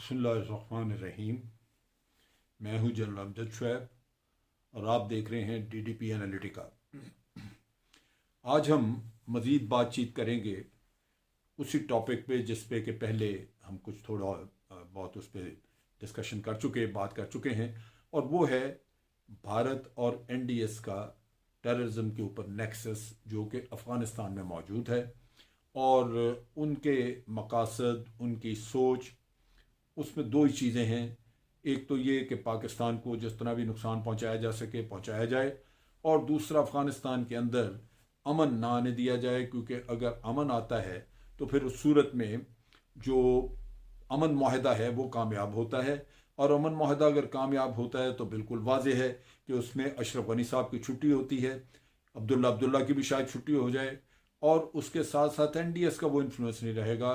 बिस्मिल्लाहिर्रहमानिर्रहीम। मैं हूं जनरल अमजद शुएब और आप देख रहे हैं डीडीपी एनालिटिका। आज हम मज़ीद बातचीत करेंगे उसी टॉपिक पे जिस पे कि पहले हम कुछ थोड़ा बहुत उस पर डिस्कशन कर चुके, बात कर चुके हैं, और वो है भारत और एनडीएस का टेररिज्म के ऊपर नेक्सस जो कि अफ़गानिस्तान में मौजूद है, और उनके मकासद, उनकी सोच। उसमें दो ही चीज़ें हैं। एक तो ये कि पाकिस्तान को जिस तरह भी नुकसान पहुंचाया जा सके पहुंचाया जाए, और दूसरा अफ़गानिस्तान के अंदर अमन ना आने दिया जाए, क्योंकि अगर अमन आता है तो फिर उस सूरत में जो अमन माहिदा है वो कामयाब होता है, और अमन माहिदा अगर कामयाब होता है तो बिल्कुल वाज़ेह है कि उसमें अशरफ गनी साहब की छुट्टी होती है, अब्दुल्ला की भी शायद छुट्टी हो जाए, और उसके साथ साथ एनडीएस का वो इन्फ्लुएंस नहीं रहेगा,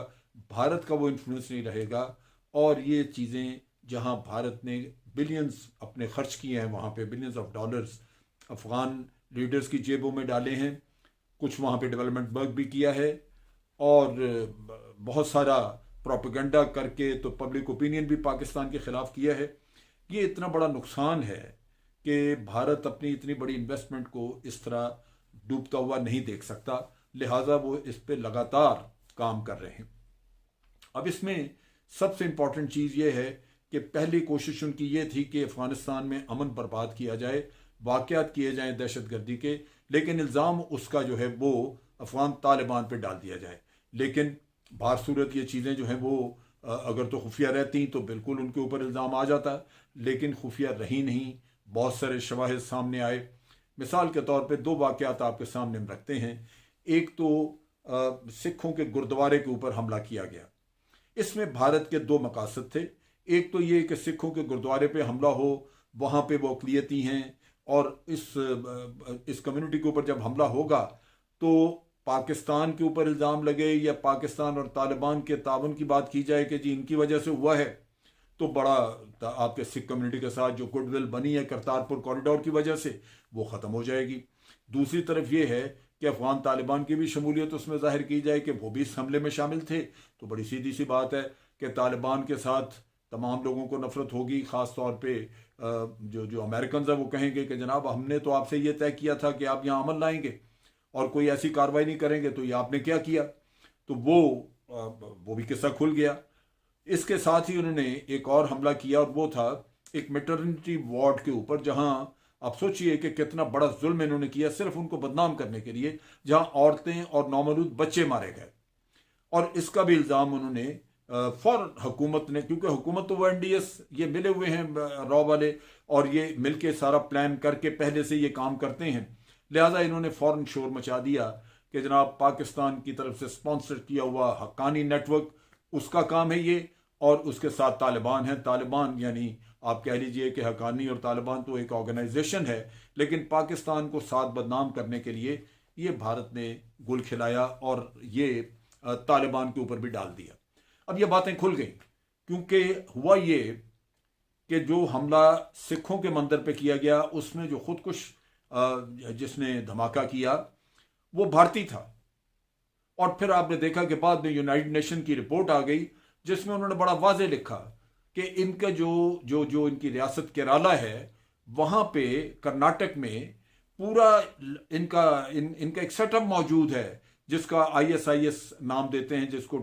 भारत का वो इन्फ्लुएंस नहीं रहेगा। और ये चीज़ें जहां भारत ने बिलियंस अपने खर्च किए हैं, वहां पे billions of dollars Afghan leaders की जेबों में डाले हैं, कुछ वहां पे डेवलपमेंट वर्क भी किया है, और बहुत सारा प्रोपेगेंडा करके तो पब्लिक ओपिनियन भी पाकिस्तान के ख़िलाफ़ किया है। ये इतना बड़ा नुकसान है कि भारत अपनी इतनी बड़ी इन्वेस्टमेंट को इस तरह डूबता हुआ नहीं देख सकता, लिहाजा वो इस पे लगातार काम कर रहे हैं। अब इसमें सबसे इम्पॉर्टेंट चीज़ ये है कि पहली कोशिश उनकी ये थी कि अफ़गानिस्तान में अमन बर्बाद किया जाए, वाक़यात किए जाएं दहशतगर्दी के, लेकिन इल्ज़ाम उसका जो है वो अफ़गान तालिबान पे डाल दिया जाए। लेकिन बाहर सूरत ये चीज़ें जो हैं वो अगर तो खुफिया रहती तो बिल्कुल उनके ऊपर इल्ज़ाम आ जाता, लेकिन खुफिया रही नहीं। बहुत सारे शवाहिद सामने आए। मिसाल के तौर पे दो वाक़यात आपके सामने हम रखते हैं। एक तो सिखों के गुरुद्वारे के ऊपर हमला किया गया। इसमें भारत के दो मकासद थे। एक तो ये कि सिखों के गुरुद्वारे पे हमला हो, वहाँ पे वो अक़लियती हैं, और इस कम्युनिटी के ऊपर जब हमला होगा तो पाकिस्तान के ऊपर इल्ज़ाम लगे या पाकिस्तान और तालिबान के ताउन की बात की जाए कि जी इनकी वजह से हुआ है, तो बड़ा आपके सिख कम्युनिटी के साथ जो गुडविल बनी है करतारपुर कॉरिडोर की वजह से वो ख़त्म हो जाएगी। दूसरी तरफ ये है कि अफगान तालिबान की भी शमूलियत उसमें जाहिर की जाए कि वो भी इस हमले में शामिल थे, तो बड़ी सीधी सी बात है कि तालिबान के साथ तमाम लोगों को नफरत होगी। ख़ास तौर पे जो जो अमेरिकन है वो कहेंगे कि जनाब हमने तो आपसे ये तय किया था कि आप यहाँ अमन लाएंगे और कोई ऐसी कार्रवाई नहीं करेंगे, तो ये आपने क्या किया। तो वो भी किस्सा खुल गया। इसके साथ ही उन्होंने एक और हमला किया, और वो था एक मेटर्निटी वार्ड के ऊपर, जहां आप सोचिए कि कितना बड़ा जुल्म इन्होंने किया सिर्फ उनको बदनाम करने के लिए, जहां औरतें और नौमौलूद बच्चे मारे गए। और इसका भी इल्ज़ाम उन्होंने फौरन हुकूमत ने, क्योंकि हुकूमत तो वो एनडीएस ये मिले हुए हैं रॉ वाले, और ये मिलके सारा प्लान करके पहले से ये काम करते हैं, लिहाजा इन्होंने फौरन शोर मचा दिया कि जनाब पाकिस्तान की तरफ से स्पॉन्सर किया हुआ हक्कानी नेटवर्क उसका काम है ये, और उसके साथ तालिबान है। तालिबान यानी आप कह लीजिए कि हक्कानी और तालिबान तो एक ऑर्गेनाइजेशन है, लेकिन पाकिस्तान को साथ बदनाम करने के लिए ये भारत ने गुल खिलाया और ये तालिबान के ऊपर भी डाल दिया। अब ये बातें खुल गई, क्योंकि हुआ ये कि जो हमला सिखों के मंदिर पे किया गया उसमें जो खुदकुश जिसने धमाका किया वो भारतीय था। और फिर आपने देखा कि बाद में यूनाइटेड नेशन की रिपोर्ट आ गई जिसमें उन्होंने बड़ा वाजे लिखा कि इनका जो जो जो इनकी रियासत केरला है वहां पे कर्नाटक में पूरा इनका एक सेटअप मौजूद है जिसका आईएसआईएस नाम देते हैं, जिसको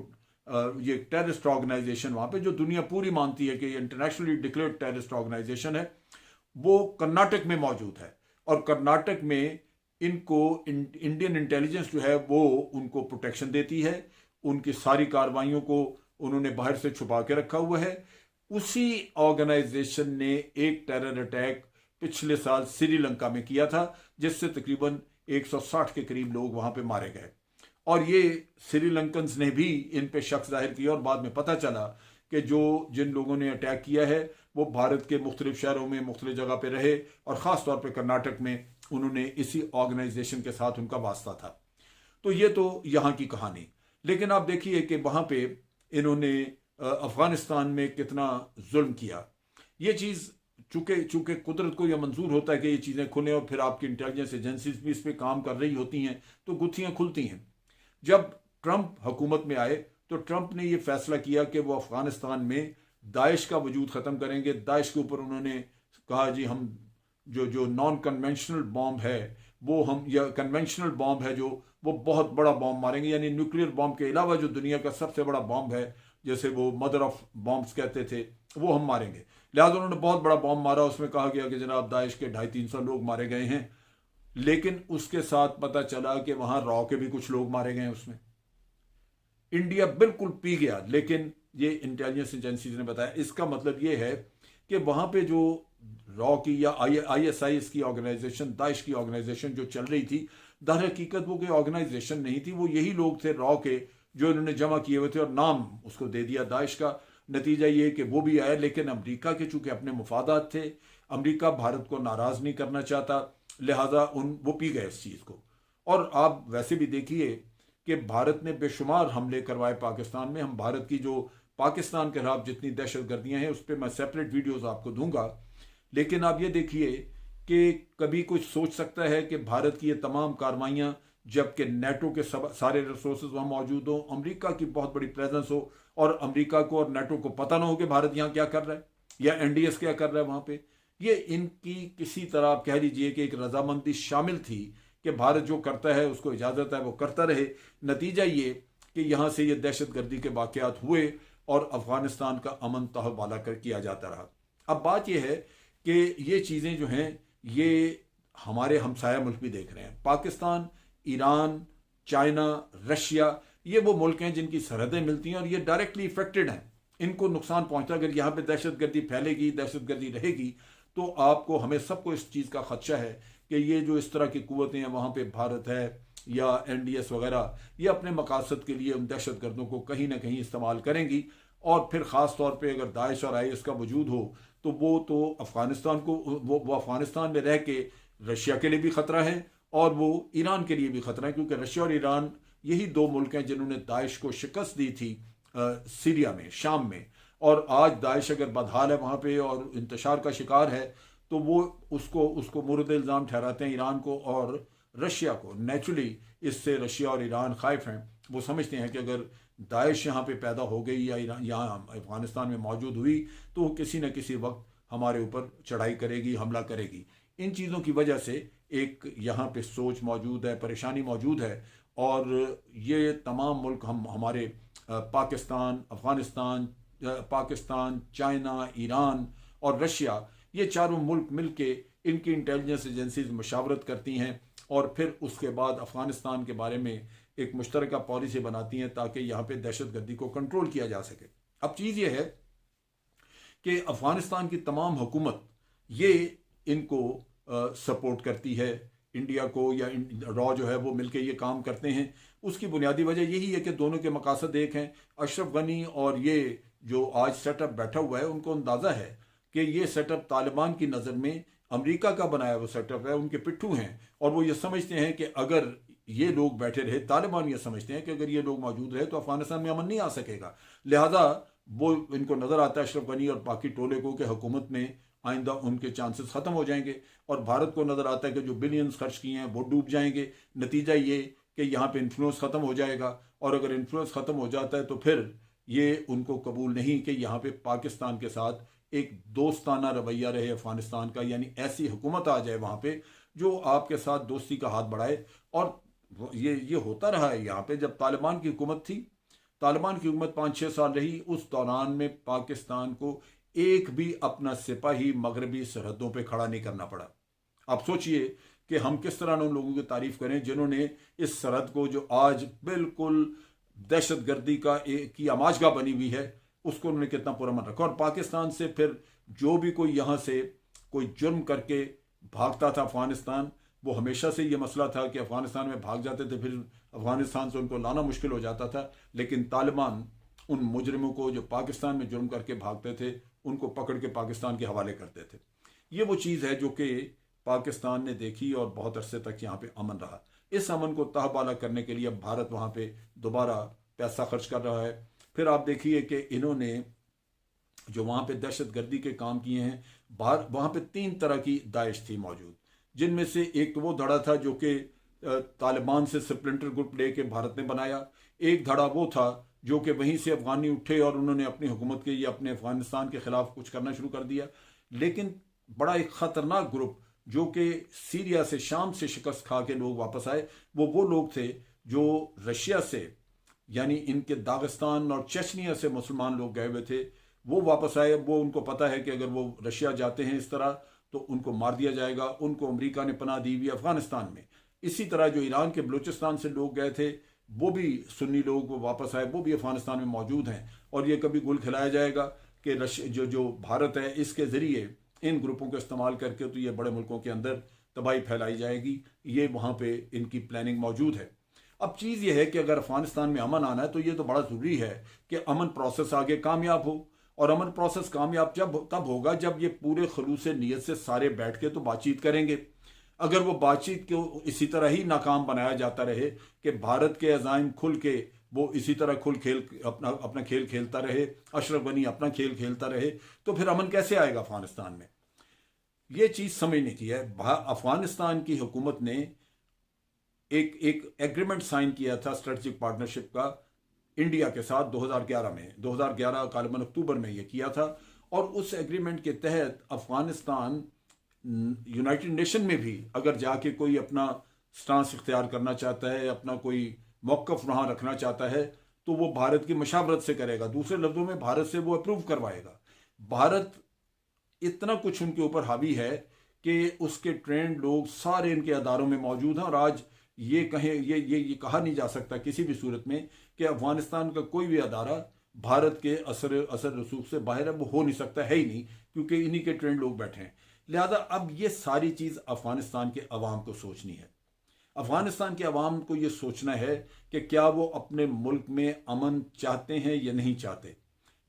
ये टेररिस्ट ऑर्गेनाइजेशन वहां पे जो दुनिया पूरी मानती है कि इंटरनेशनली डिक्लेयर्ड टेररिस्ट ऑर्गेनाइजेशन है, वो कर्नाटक में मौजूद है। और कर्नाटक में इनको इंडियन इंटेलिजेंस जो है वो उनको प्रोटेक्शन देती है। उनकी सारी कार्रवाइयों को उन्होंने बाहर से छुपा के रखा हुआ है। उसी ऑर्गेनाइजेशन ने एक टेरर अटैक पिछले साल श्रीलंका में किया था, जिससे तकरीबन 160 के करीब लोग वहां पे मारे गए। और ये श्रीलंकन्स ने भी इन पे शक जाहिर किया, और बाद में पता चला कि जिन लोगों ने अटैक किया है वो भारत के मुख्तलिफ शहरों में मुख्तलिफ जगह पे रहे, और ख़ास तौर पे कर्नाटक में उन्होंने इसी ऑर्गेनाइजेशन के साथ उनका वास्ता था। तो ये तो यहाँ की कहानी। लेकिन आप देखिए कि वहाँ पे इन्होंने अफगानिस्तान में कितना जुल्म किया। ये चीज़ चूंकि कुदरत को यह मंजूर होता है कि ये चीज़ें खुलें, और फिर आपकी इंटेलिजेंस एजेंसीज भी इस पर काम कर रही होती हैं, तो गुत्थियाँ खुलती हैं। जब ट्रंप हुकूमत में आए तो ट्रंप ने यह फैसला किया कि वो अफगानिस्तान में दाइश का वजूद ख़त्म करेंगे। दाइश के ऊपर उन्होंने कहा जी हम जो नॉन कन्वेंशनल बॉम्ब है वो हम, या कन्वेंशनल बॉम्ब है जो, वो बहुत बड़ा बॉम्ब मारेंगे, यानी न्यूक्लियर बॉम्ब के अलावा जो दुनिया का सबसे बड़ा बॉम्ब है, जैसे वो मदर ऑफ बॉम्ब्स कहते थे, वो हम मारेंगे। लिहाजा उन्होंने बहुत बड़ा बॉम्ब मारा। उसमें कहा गया कि जनाब दाइश के 250-300 लोग मारे गए हैं, लेकिन उसके साथ पता चला कि वहां रॉ के भी कुछ लोग मारे गए उसमें। इंडिया बिल्कुल पी गया। लेकिन ये इंटेलिजेंस एजेंसीज ने बताया, इसका मतलब ये है कि वहां पे जो रॉ की या ISIS की ऑर्गेनाइजेशन, दाइश की ऑर्गेनाइजेशन जो चल रही थी, दर हकीकत वो कोई ऑर्गेनाइजेशन नहीं थी, वो यही लोग थे रॉ के जो इन्होंने जमा किए हुए थे और नाम उसको दे दिया दाइश का। नतीजा ये कि वो भी आया, लेकिन अमेरिका के चूंकि अपने मुफादात थे, अमेरिका भारत को नाराज नहीं करना चाहता, लिहाजा वो पी गए इस चीज़ को। और आप वैसे भी देखिए कि भारत ने बेशुमार हमले करवाए पाकिस्तान में। हम भारत की जो पाकिस्तान के खिलाफ जितनी दहशत गर्दियाँ हैं उस पर मैं सेपरेट वीडियोस आपको दूंगा। लेकिन आप ये देखिए कि कभी कुछ सोच सकता है कि भारत की ये तमाम कार्रवाइयाँ, जबकि नेटो के सारे रिसोर्सेज वहाँ मौजूद हो, अमेरिका की बहुत बड़ी प्रेजेंस हो, और अमेरिका को और नेटो को पता ना हो कि भारत यहाँ क्या कर रहा है या NDS क्या कर रहा है वहाँ पे, ये इनकी किसी तरह आप कह लीजिए कि एक रजामंदी शामिल थी कि भारत जो करता है उसको इजाज़त है वो करता रहे। नतीजा ये कि यहाँ से ये दहशत गर्दी के वाक़यात हुए और अफ़गानिस्तान का अमन तहवाला कर किया जाता रहा। अब बात यह है कि ये चीज़ें जो हैं ये हमारे हमसाया मुल्क भी देख रहे हैं। पाकिस्तान, ईरान, चाइना, रशिया, ये वो मुल्क हैं जिनकी सरहदें मिलती हैं और ये डायरेक्टली इफेक्टेड हैं, इनको नुकसान पहुंचता। अगर यहाँ पे दहशतगर्दी फैलेगी, दहशतगर्दी रहेगी, तो आपको, हमें सबको इस चीज़ का खदशा है कि ये जो इस तरह की कुव्वतें हैं वहाँ पे भारत है या NDS वगैरह, ये अपने मकासद के लिए उन दहशत गर्दों को कहीं ना कहीं इस्तेमाल करेंगी। और फिर ख़ास तौर पे अगर दाइश और IS का वजूद हो तो वो तो अफ़गानिस्तान को, वो अफ़गानिस्तान में रह के रशिया के लिए भी ख़तरा है और वो ईरान के लिए भी ख़तरा है, क्योंकि रशिया और ईरान यही दो मुल्क हैं जिन्होंने दाइश को शिकस्त दी थी सीरिया में, शाम में। और आज दाइश अगर बदहाल है वहाँ पे और इंतशार का शिकार है, तो वो उसको मुर्द इल्ज़ाम ठहराते हैं ईरान को और रशिया को। नेचुरली इससे रशिया और ईरान खाइफ हैं। वो समझते हैं कि अगर दाइश यहाँ पे पैदा हो गई या यहाँ अफ़गानिस्तान में मौजूद हुई तो वो किसी न किसी वक्त हमारे ऊपर चढ़ाई करेगी, हमला करेगी। इन चीज़ों की वजह से एक यहाँ पे सोच मौजूद है, परेशानी मौजूद है। और ये तमाम मुल्क, हमारे पाकिस्तान, अफ़गानिस्तान, पाकिस्तान, चाइना, ईरान और रशिया, ये चारों मुल्क मिलके, इनकी इंटेलिजेंस एजेंसीज मशावरत करती हैं और फिर उसके बाद अफ़गानिस्तान के बारे में एक मुश्तरका पॉलिसी बनाती हैं ताकि यहाँ पे दहशत गर्दी को कंट्रोल किया जा सके। अब चीज़ ये है कि अफ़गानिस्तान की तमाम हुकूमत ये इनको सपोर्ट करती है, इंडिया को, या रॉ जो है वो मिलके ये काम करते हैं। उसकी बुनियादी वजह यही है कि दोनों के मकासद एक हैं। अशरफ गनी और ये जो आज सेटअप बैठा हुआ है, उनको अंदाज़ा है कि ये सेटअप तालिबान की नज़र में अमेरिका का बनाया हुआ सेटअप है, उनके पिट्ठू हैं। और वो ये समझते हैं कि अगर ये लोग बैठे रहे, तालिबान ये समझते हैं कि अगर ये लोग मौजूद रहे तो अफगानिस्तान में अमन नहीं आ सकेगा। लिहाजा वो, इनको नज़र आता है अशरफ गनी और बाकी टोले को कि हुकूमत में आइंदा उनके चांसेस ख़त्म हो जाएंगे, और भारत को नज़र आता है कि जो बिलियंस खर्च किए हैं वो डूब जाएंगे। नतीजा ये कि यहाँ पे इन्फ्लुएंस ख़त्म हो जाएगा, और अगर इन्फ्लुएंस ख़त्म हो जाता है तो फिर ये उनको कबूल नहीं कि यहाँ पे पाकिस्तान के साथ एक दोस्ताना रवैया रहे अफ़गानिस्तान का, यानी ऐसी हुकूमत आ जाए वहाँ पे जो आपके साथ दोस्ती का हाथ बढ़ाए। और ये होता रहा है यहाँ पे। जब तालिबान की हुकूमत थी, तालिबान की हुकूमत 5-6 साल रही, उस दौरान में पाकिस्तान को एक भी अपना सिपाही मगरबी सरहदों पे खड़ा नहीं करना पड़ा। आप सोचिए कि हम किस तरह उन लोगों की तारीफ करें जिन्होंने इस सरहद को, जो आज बिल्कुल दहशत गर्दी की आमाजगाह बनी हुई है, उसको उन्होंने कितना पुरअमन रखा। और पाकिस्तान से फिर जो भी कोई यहाँ से कोई जुर्म करके भागता था अफगानिस्तान, वो हमेशा से ये मसला था कि अफगानिस्तान में भाग जाते थे, फिर अफगानिस्तान से उनको लाना मुश्किल हो जाता था। लेकिन तालिबान उन मुजरिमों को जो पाकिस्तान में जुर्म करके भागते थे, उनको पकड़ के पाकिस्तान के हवाले करते थे। ये वो चीज़ है जो कि पाकिस्तान ने देखी और बहुत अरसे तक यहाँ पे अमन रहा। इस अमन को तहबाला करने के लिए अब भारत वहाँ पे दोबारा पैसा खर्च कर रहा है। फिर आप देखिए कि इन्होंने जो वहाँ पे दहशत गर्दी के काम किए हैं, वहाँ पे 3 तरह की दाइश थी मौजूद, जिनमें से एक तो वो धड़ा था जो कि तालिबान से स्प्लिंटर ग्रुप लेके भारत ने बनाया, एक धड़ा वो था जो कि वहीं से अफगानी उठे और उन्होंने अपनी हुकूमत के या अपने अफगानिस्तान के खिलाफ कुछ करना शुरू कर दिया। लेकिन बड़ा एक ख़तरनाक ग्रुप जो कि सीरिया से, शाम से शिकस्त खा के लोग वापस आए, वो लोग थे जो रशिया से, यानी इनके दागिस्तान और चेचनिया से मुसलमान लोग गए हुए थे, वो वापस आए। वो उनको पता है कि अगर वो रशिया जाते हैं इस तरह तो उनको मार दिया जाएगा। उनको अमेरिका ने पनाह दी हुई अफगानिस्तान में। इसी तरह जो ईरान के बलूचिस्तान से लोग गए थे, वो भी सुन्नी लोग वो वापस आए, वो भी अफगानिस्तान में मौजूद हैं। और ये कभी गुल खिलाया जाएगा कि जो भारत है इसके ज़रिए इन ग्रुपों का इस्तेमाल करके तो ये बड़े मुल्कों के अंदर तबाही फैलाई जाएगी। ये वहाँ पे इनकी प्लानिंग मौजूद है। अब चीज़ ये है कि अगर अफगानिस्तान में अमन आना है तो ये तो बड़ा ज़रूरी है कि अमन प्रोसेस आगे कामयाब हो। और अमन प्रोसेस कामयाब तब होगा जब ये पूरे खलूस नीयत से सारे बैठ के तो बातचीत करेंगे। अगर वो बातचीत को इसी तरह ही नाकाम बनाया जाता रहे कि भारत के अज़ाइम खुल के वो इसी तरह अपना खेल खेलता रहे, अशरफ गनी अपना खेल खेलता रहे, तो फिर अमन कैसे आएगा अफगानिस्तान में? ये चीज़ समझने की है। अफगानिस्तान की हुकूमत ने एक एग्रीमेंट साइन किया था स्ट्रेटेजिक पार्टनरशिप का इंडिया के साथ 2011 में, 2011 कालबन अक्टूबर में ये किया था। और उस एग्रीमेंट के तहत अफगानिस्तान यूनाइटेड नेशन में भी अगर जाके कोई अपना स्टांस इख्तियार करना चाहता है, अपना कोई मौक़िफ़ वहाँ रखना चाहता है, तो वो भारत की मशावरत से करेगा। दूसरे लफ्ज़ों में भारत से वो अप्रूव करवाएगा। भारत इतना कुछ उनके ऊपर हावी है कि उसके ट्रेंड लोग सारे इनके अदारों में मौजूद हैं। और आज ये कहें, ये कहा नहीं जा सकता किसी भी सूरत में कि अफगानिस्तान का कोई भी अदारा भारत के असर रसूख से बाहर है। वो हो नहीं सकता, है ही नहीं, क्योंकि इन्हीं के ट्रेंड लोग बैठे हैं। लिहाजा अब ये सारी चीज़ अफगानिस्तान के अवाम को सोचनी है। अफगानिस्तान के अवाम को ये सोचना है कि क्या वो अपने मुल्क में अमन चाहते हैं या नहीं चाहते।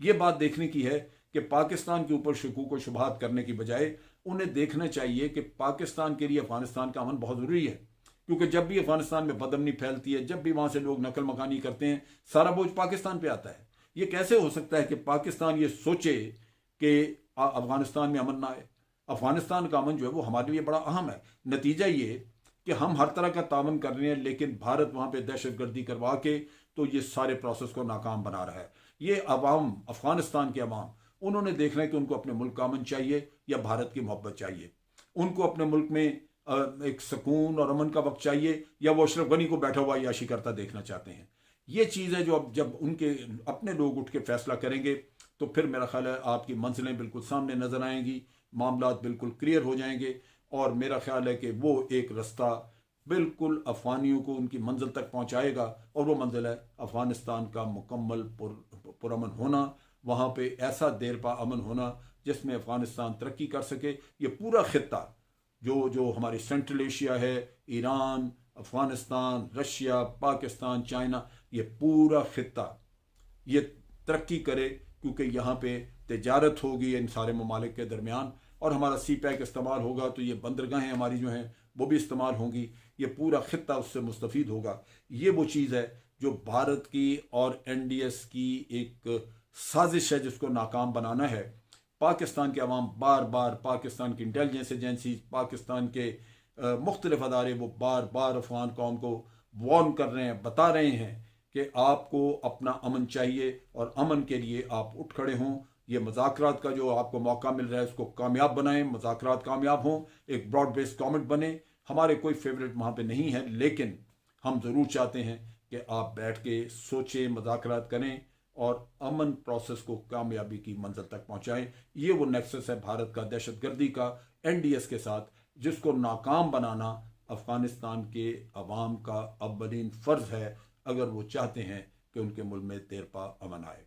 ये बात देखने की है कि पाकिस्तान के ऊपर शकूक व शुबहात करने की बजाय उन्हें देखना चाहिए कि पाकिस्तान के लिए अफगानिस्तान का अमन बहुत ज़रूरी है। क्योंकि जब भी अफगानिस्तान में बदअमनी फैलती है, जब भी वहाँ से लोग नकल मकानी करते हैं, सारा बोझ पाकिस्तान पे आता है। ये कैसे हो सकता है कि पाकिस्तान ये सोचे कि अफगानिस्तान में अमन ना आए? अफगानिस्तान का अमन जो है वो हमारे लिए बड़ा अहम है। नतीजा ये कि हम हर तरह का तावन कर रहे हैं, लेकिन भारत वहाँ पे दहशतगर्दी करवा के तो ये सारे प्रोसेस को नाकाम बना रहा है। ये अवाम, अफगानिस्तान के अवाम, उन्होंने देखना है कि उनको अपने मुल्क का अमन चाहिए या भारत की मोहब्बत चाहिए। उनको अपने मुल्क में एक सुकून और अमन का वक्त चाहिए या वो अशरफ गनी को बैठा हुआ याशी करता देखना चाहते हैं। ये चीज़ है जो अब जब उनके अपने लोग उठ के फैसला करेंगे तो फिर मेरा ख्याल है आपकी मंजिलें बिल्कुल सामने नजर आएंगी, मामला बिल्कुल क्लियर हो जाएंगे। और मेरा ख्याल है कि वो एक रास्ता बिल्कुल अफगानियों को उनकी मंजिल तक पहुंचाएगा। और वो मंजिल है अफगानिस्तान का मुकम्मल पुरअमन होना, वहाँ पे ऐसा देरपा अमन होना जिसमें अफगानिस्तान तरक्की कर सके। ये पूरा खित्ता जो हमारी सेंट्रल एशिया है, Iran, Afghanistan, Russia, Pakistan, China, ये पूरा खित्ता ये तरक्की करे, क्योंकि यहाँ पे तिजारत होगी इन सारे ममालिक के दरमियान। और हमारा सी पैक इस्तेमाल होगा तो ये बंदरगाहें हमारी जो हैं वो भी इस्तेमाल होंगी। ये पूरा खित्ता उससे मुस्तफ़ीद होगा। ये वो चीज़ है जो भारत की और NDS की एक साजिश है जिसको नाकाम बनाना है। पाकिस्तान के अवाम बार बार, पाकिस्तान की इंटेलिजेंस एजेंसी, पाकिस्तान के मुख्तलिफ अदारे वो बार बार अफगान कौम को वार्न कर रहे हैं, बता रहे हैं कि आपको अपना अमन चाहिए और अमन के लिए आप उठ खड़े हों। ये मुज़ाकरात का जो आपको मौका मिल रहा है उसको कामयाब बनाएं, मुज़ाकरात कामयाब हों, एक ब्रॉड बेस्ड गवर्नमेंट बने। हमारे कोई फेवरेट वहाँ पे नहीं है, लेकिन हम ज़रूर चाहते हैं कि आप बैठ के सोचें, मुज़ाकरात करें और अमन प्रोसेस को कामयाबी की मंजिल तक पहुँचाएं। ये वो नेक्सस है भारत का दहशतगर्दी का NDS के साथ, जिसको नाकाम बनाना अफ़गानिस्तान के अवाम का अव्वलीन फ़र्ज़ है, अगर वो चाहते हैं कि उनके मुल्क में देरपा अमन आए।